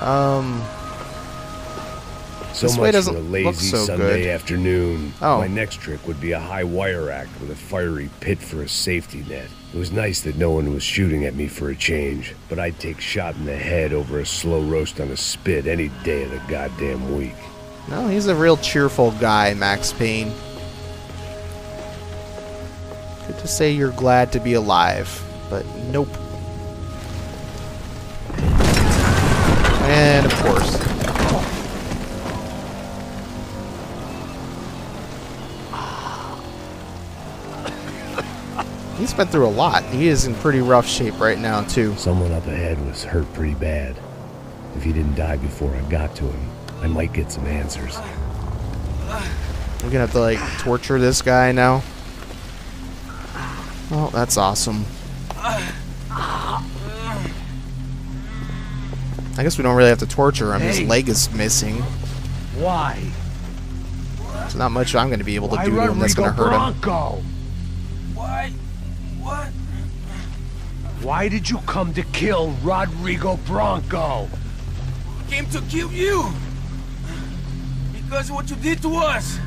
So this way much doesn't for a look lazy so Sunday good. afternoon. Oh. My next trick would be a high wire act with a fiery pit for a safety net. It was nice that no one was shooting at me for a change, but I'd take shot in the head over a slow roast on a spit any day of the goddamn week. No, he's a real cheerful guy, Max Payne. Good to say you're glad to be alive, but nope. And of course. He's been through a lot. He is in pretty rough shape right now, too. Someone up ahead was hurt pretty bad. If he didn't die before I got to him, I might get some answers. We're gonna have to, like, torture this guy now. Oh, that's awesome. I guess we don't really have to torture him. His leg is missing. Why? There's not much I'm gonna be able to do to him that's gonna hurt him. Why? What? Why did you come to kill Rodrigo Bronco? Came to kill you. Because of what you did to us.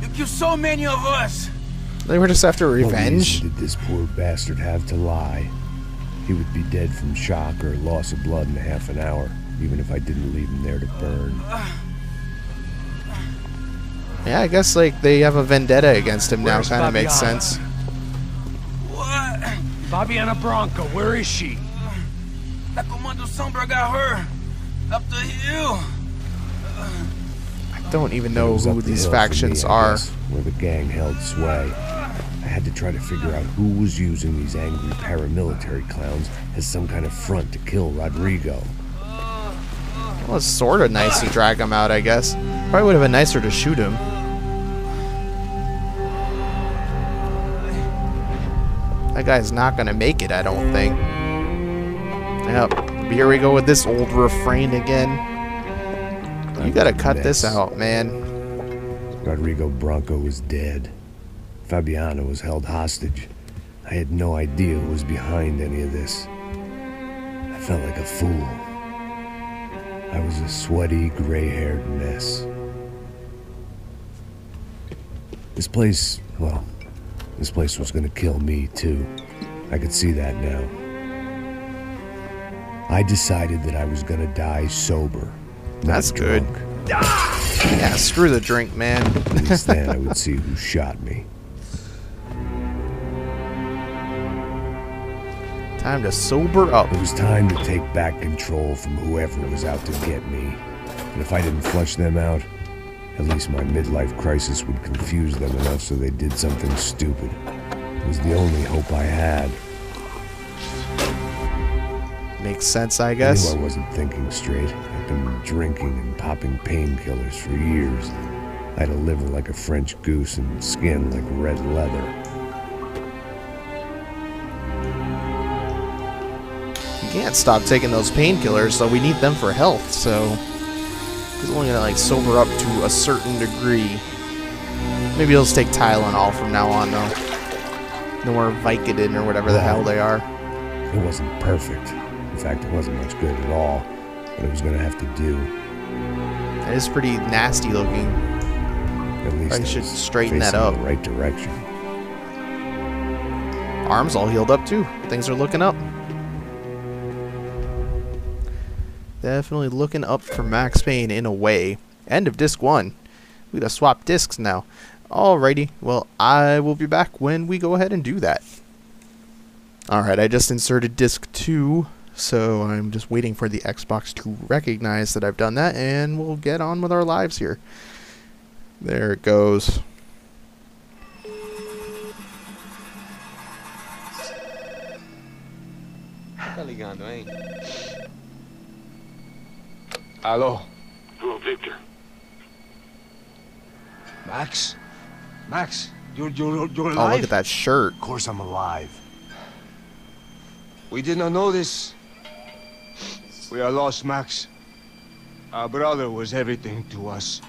You killed so many of us. They were just after What revenge. reason did this poor bastard have to lie? He would be dead from shock or loss of blood in half an hour, even if I didn't leave him there to burn. Yeah, I guess like they have a vendetta against him now. Where's Kind of makes Fabiana? sense. What? Fabiana Bronco, where is she? That Commando Sombra got her. Up the hill. I don't even It know was up who the these hill for factions me, I are. guess, where the gang held sway. I had to try to figure out who was using these angry paramilitary clowns as some kind of front to kill Rodrigo. Well, it's sort of nice to drag him out, I guess. Probably would have been nicer to shoot him. That guy's not gonna make it, I don't think. Yep. Here we go with this old refrain again. You gotta cut this out, man. Rodrigo Bronco was dead. Fabiana was held hostage. I had no idea who was behind any of this. I felt like a fool. I was a sweaty, gray-haired mess. This place, well, this place was gonna kill me too. I could see that now. I decided that I was gonna die sober. That's good. Yeah, screw the drink, man. At least then I would see who shot me. Time to sober up. It was time to take back control from whoever was out to get me. And if I didn't flush them out, at least my midlife crisis would confuse them enough so they did something stupid. It was the only hope I had. Makes sense, I I guess. knew I wasn't thinking straight. I'd been drinking and popping painkillers for years. I had a liver like a French goose and skin like red leather. You can't stop taking those painkillers, so we need them for health, so he's only gonna like sober up to a certain degree. Maybe he'll just take Tylenol from now on though. No more Vicodin or whatever the hell they are. It wasn't perfect. In fact, it wasn't much good at all. But it was gonna have to do. It is pretty nasty looking. At least Probably I should was straighten that facing up. the right direction. Arms all healed up too. Things are looking up. Definitely looking up for Max Payne in a way. End of disc 1. We gotta swap discs now. Alrighty, well, I will be back when we go ahead and do that. Alright, I just inserted disc 2, so I'm just waiting for the Xbox to recognize that I've done that, and we'll get on with our lives here. There it goes. Tá ligando, hein? Alô? Hello, Victor. Max? Max, you're Oh, alive? look at that shirt. Of course I'm alive. We did not know this. We are lost, Max. Our brother was everything to us.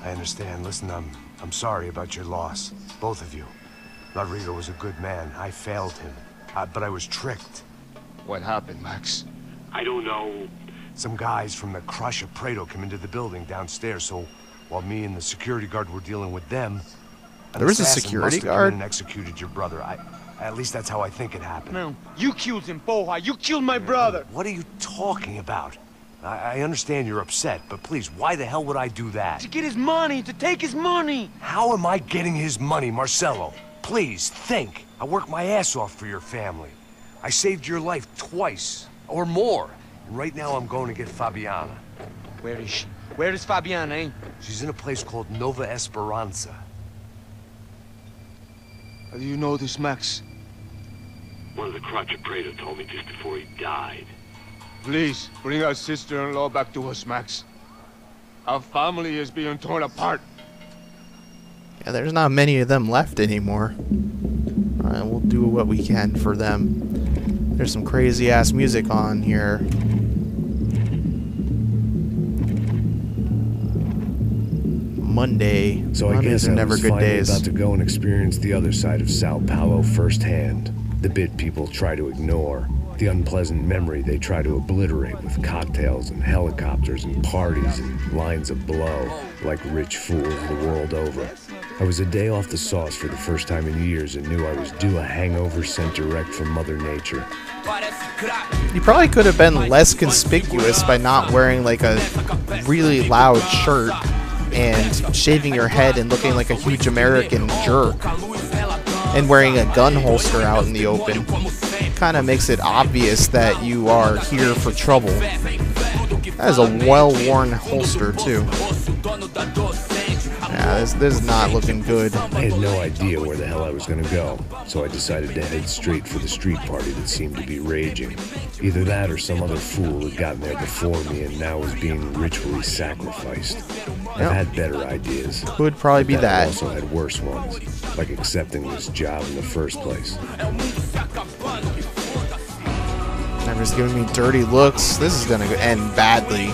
I understand. Listen, I'm sorry about your loss. Both of you. Rodrigo was a good man. I failed him. But I was tricked. What happened, Max? I don't know. Some guys from the Crush of Prado came into the building downstairs, so while me and the security guard were dealing with them, There was a assassin security must have come guard? in and executed your brother. At least that's how I think it happened. No, you killed him, porra. You killed my brother. What are you talking about? I understand you're upset, but please, why the hell would I do that? To get his money, to take his money. How am I getting his money, Marcelo? Please, think. I worked my ass off for your family. I saved your life twice, or more. And right now I'm going to get Fabiana. Where is she? Where is Fabiana, eh? She's in a place called Nova Esperanza. How do you know this, Max? One of the Crotch of Prado told me just before he died. Please, bring our sister-in-law back to us, Max. Our family is being torn apart. Yeah, there's not many of them left anymore. Alright, we'll do what we can for them. There's some crazy ass music on here. Monday. So I Mondays guess are I never was good finally days. about to go and experience the other side of Sao Paulo firsthand. The bit people try to ignore. The unpleasant memory they try to obliterate with cocktails and helicopters and parties and lines of blow, like rich fools the world over. I was a day off the sauce for the first time in years and knew I was due a hangover sent direct from Mother Nature. You probably could have been less conspicuous by not wearing like a really loud shirt and shaving your head and looking like a huge American jerk and wearing a gun holster out in the open. Kind of makes it obvious that you are here for trouble. That is a well-worn holster too. Yeah, this is not looking good. I had no idea where the hell I was gonna go, so I decided to head straight for the street party that seemed to be raging. Either that or some other fool had gotten there before me and now was being ritually sacrificed. I've had better ideas. Could probably be But that. I also had worse ones, like accepting this job in the first place. Everyone's giving me dirty looks. This is gonna end badly.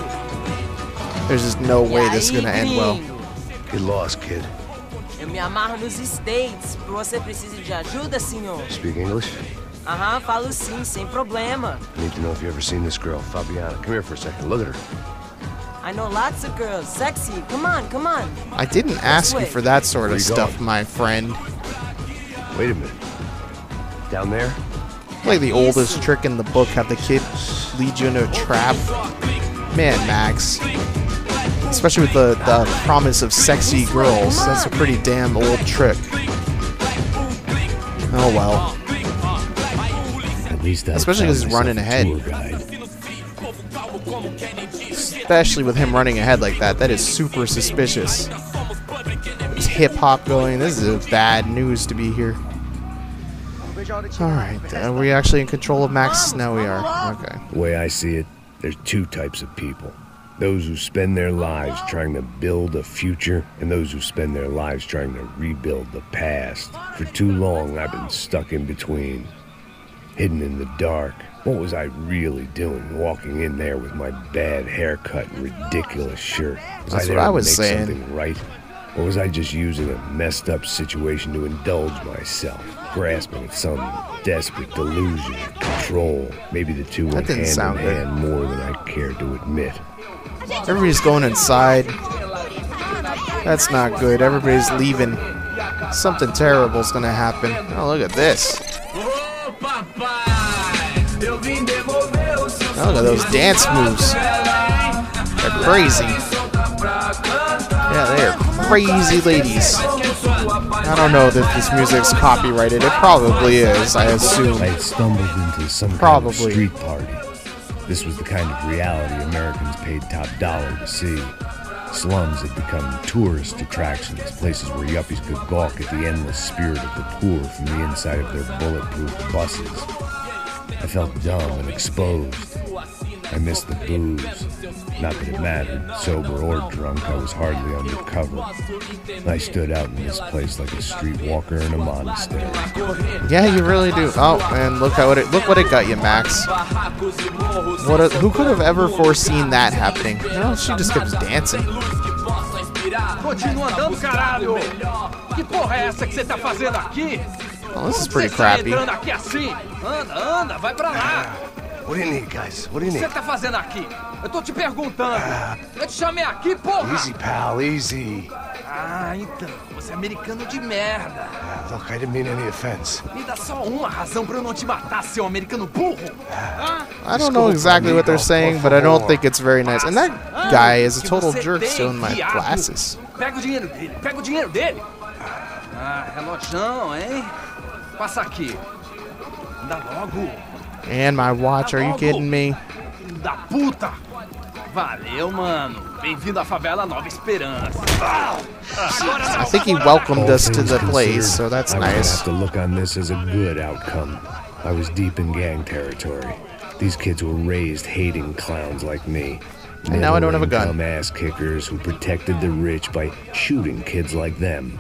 There's just no way this is gonna end well. Get lost, kid. Eu me amarro nos States. Você precisa de ajuda, senhor? Speak English? Aham, falo sim, sem problema. I need to know if you've ever seen this girl, Fabiana. Come here for a second. Look at her. I know lots of girls. Sexy. Come on, come on. I didn't ask you for that sort of Where you stuff, going? my friend. Wait a minute. Down there? Like the oldest trick in the book, have the kid lead you into a trap. Man, Max. Especially with the promise of sexy girls. That's a pretty damn old trick. Oh well. At least I Especially 'cause he's running ahead. Tour guide. Especially with him running ahead like that. That is super suspicious. There's hip-hop going. This is bad news to be here. Alright, are we actually in control of Max? Now we are. Okay. The way I see it, there's two types of people. Those who spend their lives trying to build a future, and those who spend their lives trying to rebuild the past. For too long, I've been stuck in between, hidden in the dark. What was I really doing, walking in there with my bad haircut and ridiculous shirt? Was That's I there what I to was make saying. something right? Or was I just using a messed up situation to indulge myself, grasping at some desperate delusion of control? Maybe the two went didn't hand in sound good. hand more than I cared to admit. Everybody's going inside. That's not good. Everybody's leaving. Something terrible is going to happen. Oh, look at this. Oh, look at those dance moves. They're crazy. Yeah, they're crazy ladies. I don't know that this music's copyrighted. It probably is, I assume. I had stumbled into some kind Probably. of street party. This was the kind of reality Americans paid top dollar to see. Slums had become tourist attractions, places where yuppies could gawk at the endless spirit of the poor from the inside of their bulletproof buses. I felt dumb and exposed. I missed the booze. Not that it mattered, sober or drunk, I was hardly undercover. I stood out in this place like a streetwalker in a monastery. Yeah, you really do. Oh, and look what it got you, Max. Who could have ever foreseen that happening? No, she just keeps dancing. Continua andando, caralho! Que porra é essa que você tá fazendo aqui? Oh, this is pretty crappy. Entrando aqui assim? Anda, anda, vai pra lá! What do you need, guys? What do you O que need? você tá fazendo aqui? Eu tô te perguntando. Eu te chamei aqui, porra! Easy, pal, easy. Ah, então. Você é americano de merda. Look, I didn't mean any offense. Me dá só uma razão pra eu não te matar, seu americano burro. I don't know exactly what they're saying, but I don't think it's very nice. And that guy is a total jerk stealing my glasses. Pega o dinheiro dele, pega o dinheiro dele. Ah, relojão, hein? Passa aqui. Dá logo. And my watch, are you kidding me? Filho da puta. Valeu, mano. Bem-vindo à favela Nova Esperança. I think he welcomed us to the place, so that's I would nice. have to look on this as a good outcome. I was deep in gang territory. These kids were raised hating clowns like me. And now I don't have a gun. Dumb ass kickers who protected the rich by shooting kids like them.